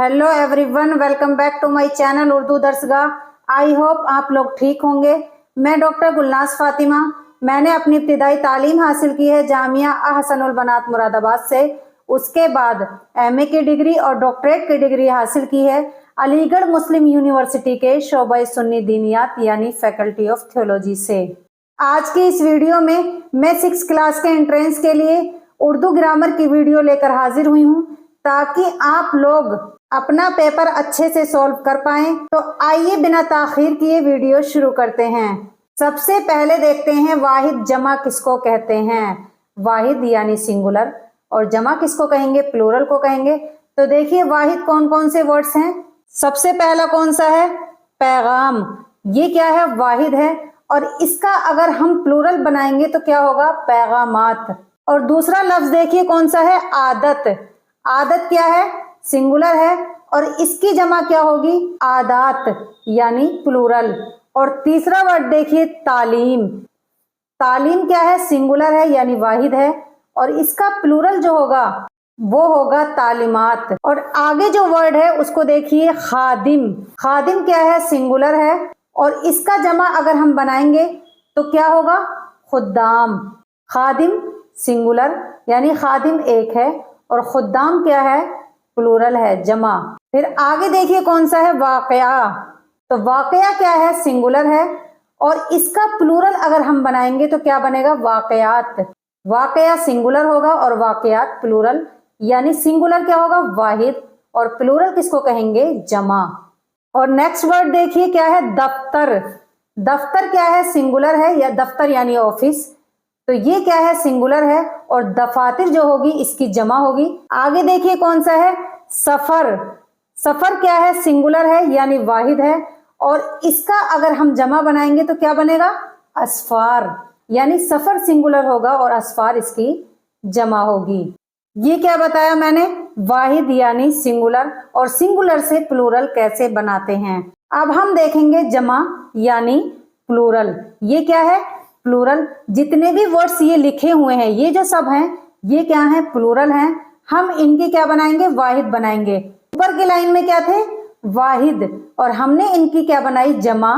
Hello everyone, welcome back to my channel Urdu Darsgah. I hope आप लोग ठीक होंगे। मैं डॉक्टर गुलनाज फातिमा। मैंने अपनी इब्तिदाई तालीम हासिल की है जामिया अहसनुल बनात मुरादाबाद से। उसके बाद एमए की डिग्री और डॉक्टरेट की डिग्री हासिल की है अलीगढ़ मुस्लिम यूनिवर्सिटी के शोबा सुन्नी दीनियात यानी फैकल्टी ऑफ थियोलॉजी से। आज की इस वीडियो में मैं 6th क्लास के एंट्रेंस के लिए उर्दू ग्रामर की वीडियो लेकर हाजिर हुई हूँ ताकि आप लोग अपना पेपर अच्छे से सॉल्व कर पाएं। तो आइए बिना ताखीर किए वीडियो शुरू करते हैं। सबसे पहले देखते हैं वाहिद जमा किसको कहते हैं। वाहिद यानी सिंगुलर और जमा किसको कहेंगे, प्लूरल को कहेंगे। तो देखिए वाहिद कौन कौन से वर्ड्स हैं। सबसे पहला कौन सा है, पैगाम। ये क्या है, वाहिद है और इसका अगर हम प्लूरल बनाएंगे तो क्या होगा, पैगामात। और दूसरा लफ्ज देखिए कौन सा है, आदत। आदत क्या है, सिंगुलर है और इसकी जमा क्या होगी, आदात यानी प्लूरल। और तीसरा वर्ड देखिए तालीम। तालीम क्या है, सिंगुलर है यानी वाहिद है और इसका प्लूरल जो होगा वो होगा तालीमात। और आगे जो वर्ड है उसको देखिए खादिम। खादिम क्या है, सिंगुलर है और इसका जमा अगर हम बनाएंगे तो क्या होगा, खुद्दाम। खादिम सिंगुलर यानी खादिम एक है और खुद्दाम क्या है, प्लूरल है, जमा। फिर आगे देखिए कौन सा है, वाकया। तो वाकया क्या है, सिंगुलर है और इसका प्लूरल अगर हम बनाएंगे तो क्या बनेगा, वाकयात। वाकया सिंगुलर होगा और वाकयात प्लूरल यानी सिंगुलर क्या होगा, वाहिद और प्लूरल किसको कहेंगे, जमा। और नेक्स्ट वर्ड देखिए क्या है, दफ्तर। दफ्तर क्या है, सिंगुलर है या दफ्तर यानी ऑफिस। तो ये क्या है, सिंगुलर है और दफातिर जो होगी इसकी जमा होगी। आगे देखिए कौन सा है, सफर। सफर क्या है, सिंगुलर है यानी वाहिद है और इसका अगर हम जमा बनाएंगे तो क्या बनेगा, असफार। यानी सफर सिंगुलर होगा और असफार इसकी जमा होगी। ये क्या बताया मैंने, वाहिद यानी सिंगुलर और सिंगुलर से प्लूरल कैसे बनाते हैं। अब हम देखेंगे जमा यानी प्लूरल। ये क्या है, प्लूरल। जितने भी वर्ड्स ये लिखे हुए हैं ये जो सब हैं ये क्या है, प्लूरल हैं। हम इनके क्या बनाएंगे, वाहिद बनाएंगे। ऊपर की लाइन में क्या थे, वाहिद, और हमने इनकी क्या बनाई, जमा।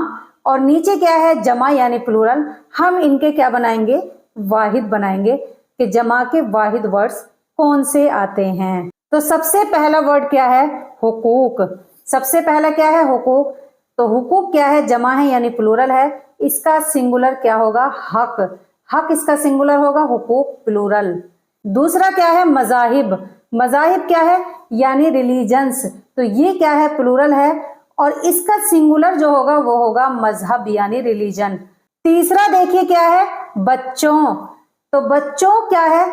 और नीचे क्या है, जमा यानी प्लूरल। हम इनके क्या बनाएंगे, वाहिद बनाएंगे कि जमा के वाहिद वर्ड्स कौन से आते हैं। तो सबसे पहला वर्ड क्या है, हुकूक। सबसे पहला क्या है, हुकूक। तो हुकूक क्या है, जमा है यानी प्लूरल है। इसका सिंगुलर क्या होगा, हक। हक इसका सिंगुलर होगा, हुकूक प्लूरल। दूसरा क्या है, मजाहिब। मजाहिब क्या है, यानी रिलीजन्स। तो ये क्या है, प्लूरल है और इसका सिंगुलर जो होगा वो होगा मजहब यानी रिलीजन। तीसरा देखिए क्या है, बच्चों। तो बच्चों क्या है,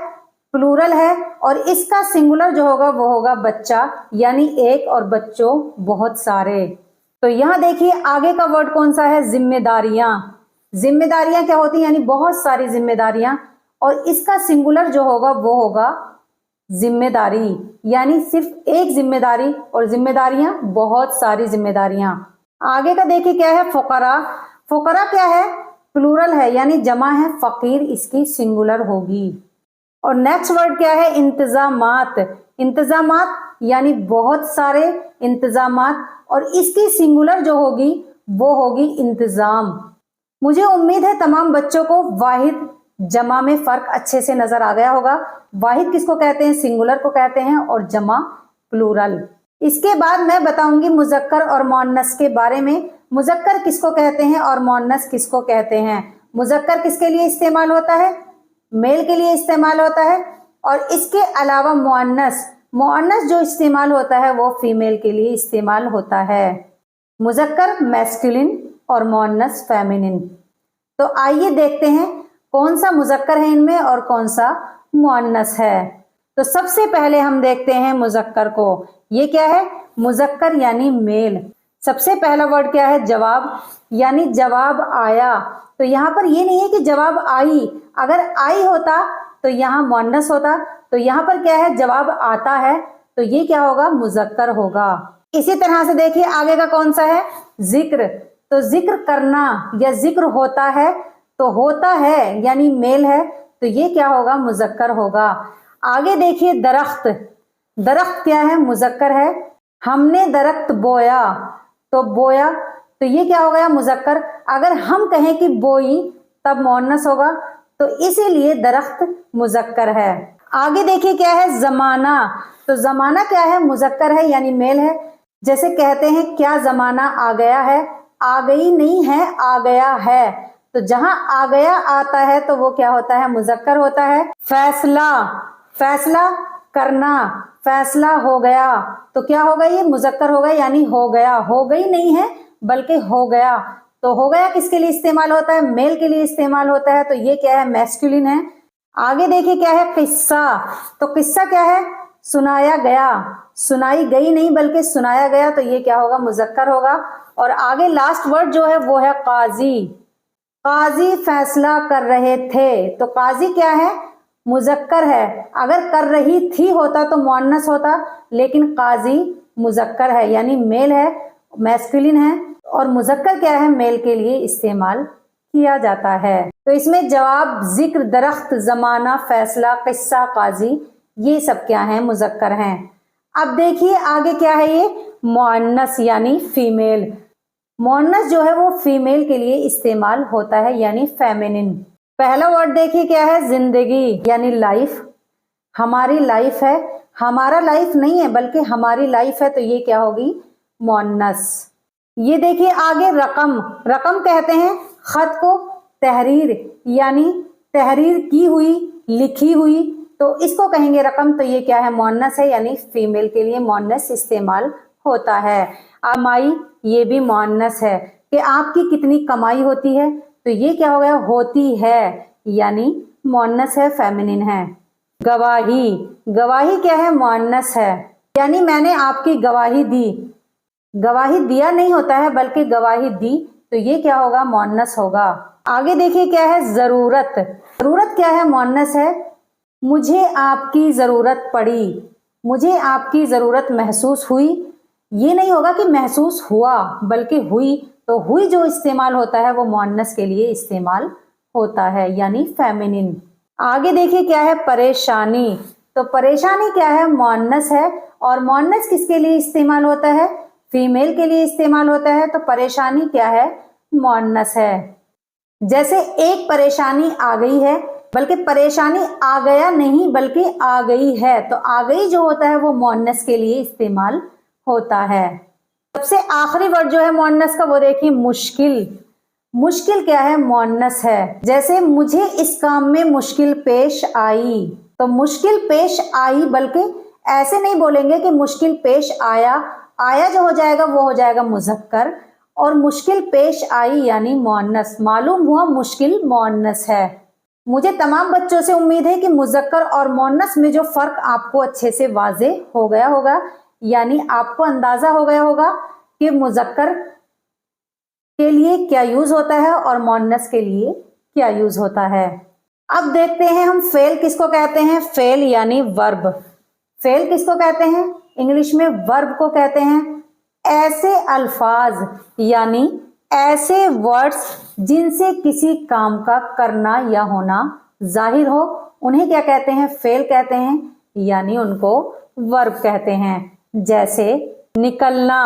प्लूरल है और इसका सिंगुलर जो होगा वो होगा बच्चा यानी एक और बच्चों बहुत सारे। तो यहाँ देखिए आगे का वर्ड कौन सा है, जिम्मेदारियां। जिम्मेदारियां क्या होती है, यानी बहुत सारी जिम्मेदारियां और इसका सिंगुलर जो होगा वो होगा जिम्मेदारी यानी सिर्फ एक जिम्मेदारी और जिम्मेदारियां बहुत सारी जिम्मेदारियां। आगे का देखिए क्या है, फुकरा। फुकरा क्या है, प्लूरल है यानी जमा है, फकीर इसकी सिंगुलर होगी। और नेक्स्ट वर्ड क्या है, इंतजामात। इंतजामात यानी बहुत सारे इंतजामात और इसकी सिंगुलर जो होगी वो होगी इंतजाम। मुझे उम्मीद है तमाम बच्चों को वाहिद जमा में फर्क अच्छे से नजर आ गया होगा। वाहिद किसको कहते हैं, सिंगुलर को कहते हैं और जमा प्लूरल। इसके बाद मैं बताऊंगी मुजक्कर और मुअन्नस के बारे में। मुजक्कर किसको कहते हैं और मुअन्नस किसको कहते हैं। मुजक्कर किसके लिए इस्तेमाल होता है, मेल के लिए इस्तेमाल होता है और इसके अलावा मुअन्नस, मुअन्नस जो इस्तेमाल होता है वो फीमेल के लिए इस्तेमाल होता है। मुजक्कर मैस्कुलिन और मुअन्नस फेमिनिन। तो आइए देखते हैं कौन सा मुजक्कर है इनमें और कौन सा मुअन्नस है। तो सबसे पहले हम देखते हैं मुजक्कर को। ये क्या है, मुजक्कर यानी मेल। सबसे पहला वर्ड क्या है, जवाब यानी जवाब आया। तो यहाँ पर ये नहीं है कि जवाब आई, अगर आई होता तो यहाँ मुअन्नस होता। तो यहाँ पर क्या है, जवाब आता है तो ये क्या होगा, मुजक्कर होगा। इसी तरह से देखिए आगे का कौन सा है, जिक्र। तो जिक्र करना या जिक्र होता है, तो होता है यानी मेल है तो ये क्या होगा, मुजक्कर होगा। आगे देखिए दरख्त। दरख्त क्या है, मुजक्कर है। हमने दरख्त बोया, तो बोया तो ये क्या हो गया मुजक्कर। अगर हम कहें कि बोई तब मुअन्नस होगा, तो इसीलिए दरख्त मुजक्कर है। आगे देखिए क्या है जमाना, तो जमाना क्या है मुजक्कर है यानी मेल है। जैसे कहते हैं क्या जमाना आ गया है, आ गई नहीं है आ गया है, तो जहां आ गया आता है तो वो क्या होता है मुजक्कर होता है। फैसला, फैसला करना, फैसला हो गया, तो क्या होगा ये मुजक्कर होगा यानी हो गया। हो गई नहीं है बल्कि हो गया, तो हो गया किसके लिए इस्तेमाल होता है, मेल के लिए इस्तेमाल होता है, तो ये क्या है मैस्कुलिन है। आगे देखिए क्या है किस्सा, तो किस्सा क्या है सुनाया गया, सुनाई गई नहीं बल्कि सुनाया गया, तो ये क्या होगा मुजक्कर होगा। और आगे लास्ट वर्ड जो है वो है काजी, काजी फैसला कर रहे थे, तो काजी क्या है मुजक्कर है। अगर कर रही थी होता तो मुअन्नस होता, लेकिन काजी मुजक्कर है यानी मेल है, मैस्कुलिन है, और मुजक्कर क्या है मेल के लिए इस्तेमाल किया जाता है। तो इसमें जवाब जिक्र, दरख्त, जमाना, फैसला, किस्सा, काजी, ये सब क्या है मुजक्कर हैं। अब देखिए आगे क्या है ये मुअन्नस यानी फीमेल। मुअन्नस जो है वो फीमेल के लिए इस्तेमाल होता है यानी फेमिनिन। पहला वर्ड देखिए क्या है जिंदगी यानी लाइफ, हमारी लाइफ है, हमारा लाइफ नहीं है बल्कि हमारी लाइफ है, तो ये क्या होगी मुअन्नस। ये देखिए आगे रकम, रकम कहते हैं खत को, तहरीर यानी तहरीर की हुई, लिखी हुई, तो इसको कहेंगे रकम, तो ये क्या है मुअन्नस है यानी फीमेल के लिए मुअन्नस इस्तेमाल होता है। कमाई ये भी मुअन्नस है कि आपकी कितनी कमाई होती है, तो ये क्या हो गया होती है यानी मुअन्नस है फेमिनिन है। गवाही, गवाही क्या है मुअन्नस है यानी मैंने आपकी गवाही दी, गवाही दिया नहीं होता है बल्कि गवाही दी, तो ये क्या होगा मुअन्नस होगा। आगे देखिए क्या है जरूरत, जरूरत क्या है मुअन्नस है। मुझे आपकी जरूरत पड़ी, मुझे आपकी जरूरत महसूस हुई, ये नहीं होगा कि महसूस हुआ बल्कि हुई, तो हुई जो इस्तेमाल होता है वो मुअन्नस के लिए इस्तेमाल होता है यानी फेमिनिन। आगे देखिए क्या है परेशानी, तो परेशानी क्या है मुअन्नस है, और मुअन्नस किसके लिए इस्तेमाल होता है फीमेल के लिए इस्तेमाल होता है, तो परेशानी क्या है मुअन्नस है। जैसे एक परेशानी आ गई है, बल्कि परेशानी आ गया नहीं बल्कि आ गई है, तो आ गई जो होता है वो मुअन्नस के लिए इस्तेमाल होता है। सबसे आखिरी वर्ड जो है मुअन्नस का वो देखिए मुश्किल, मुश्किल क्या है मुअन्नस है। जैसे मुझे इस काम में मुश्किल पेश आई, तो मुश्किल पेश आई, बल्कि ऐसे नहीं बोलेंगे कि मुश्किल पेश आया, आया जो हो जाएगा वो हो जाएगा मुजक्कर, और मुश्किल पेश आई यानी मुअन्नस। मालूम हुआ मुश्किल मुअन्नस है। मुझे तमाम बच्चों से उम्मीद है कि मुजक्कर और मुअन्नस में जो फर्क आपको अच्छे से वाजे हो गया होगा, यानी आपको अंदाजा हो गया होगा कि मुजक्कर के लिए क्या यूज होता है और मुअन्नस के लिए क्या यूज होता है। अब देखते हैं हम फेल किसको कहते हैं। फेल यानी वर्ब। फेल किसको कहते हैं, इंग्लिश में वर्ब को कहते हैं। ऐसे अल्फाज यानी ऐसे वर्ड्स जिनसे किसी काम का करना या होना जाहिर हो, उन्हें क्या कहते हैं, फेल कहते हैं, यानी उनको वर्ब कहते हैं। जैसे निकलना,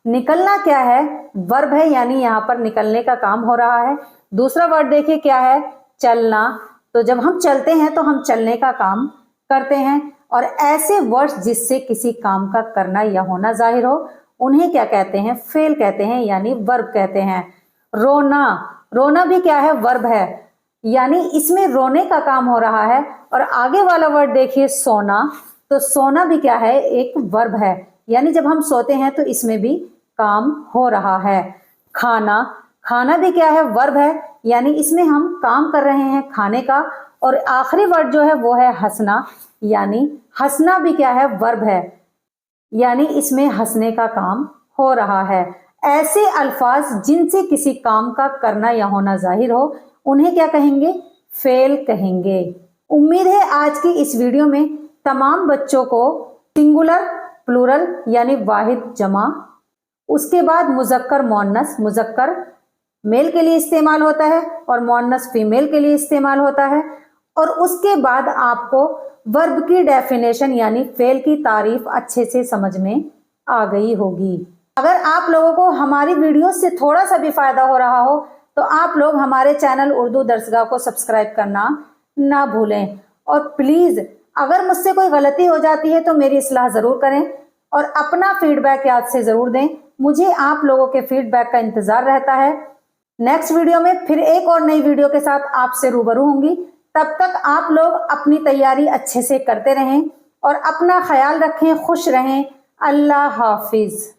निकलना क्या है, वर्ब है, यानी यहाँ पर निकलने का काम हो रहा है। दूसरा वर्ड देखिए क्या है, चलना, तो जब हम चलते हैं तो हम चलने का काम करते हैं। और ऐसे वर्ड्स जिससे किसी काम का करना या होना जाहिर हो, उन्हें क्या कहते हैं, फेल कहते हैं, यानी वर्ब कहते हैं। रोना, रोना भी क्या है, वर्ब है, यानी इसमें रोने का काम हो रहा है। और आगे वाला वर्ड देखिए सोना, तो सोना भी क्या है, एक वर्ब है, यानी जब हम सोते हैं तो इसमें भी काम हो रहा है। खाना, खाना भी क्या है, वर्ब है, यानी इसमें हम काम कर रहे हैं खाने का। और आखिरी वर्ड जो है वो है हंसना, यानी हंसना भी क्या है, वर्ब है, यानी इसमें हंसने का काम हो रहा है। ऐसे अल्फाज जिनसे किसी काम का करना या होना जाहिर हो, उन्हें क्या कहेंगे, फेल कहेंगे। उम्मीद है आज की इस वीडियो में तमाम बच्चों को सिंगुलर, प्लूरल यानी वाहिद जमा, उसके बाद मुजक्कर मुअन्नस, मुजक्कर मेल के लिए इस्तेमाल होता है और मुअन्नस फीमेल के लिए इस्तेमाल होता है, और उसके बाद आपको वर्ब की डेफिनेशन यानी फेल की तारीफ अच्छे से समझ में आ गई होगी। अगर आप लोगों को हमारी वीडियो से थोड़ा सा भी फायदा हो रहा हो तो आप लोग हमारे चैनल उर्दू दर्सगाह को सब्सक्राइब करना ना भूलें। और प्लीज अगर मुझसे कोई गलती हो जाती है तो मेरी इस्लाह जरूर करें और अपना फीडबैक याद से जरूर दें। मुझे आप लोगों के फीडबैक का इंतजार रहता है। नेक्स्ट वीडियो में फिर एक और नई वीडियो के साथ आपसे रूबरू होंगी। तब तक आप लोग अपनी तैयारी अच्छे से करते रहें और अपना ख्याल रखें, खुश रहें। अल्लाह हाफिज।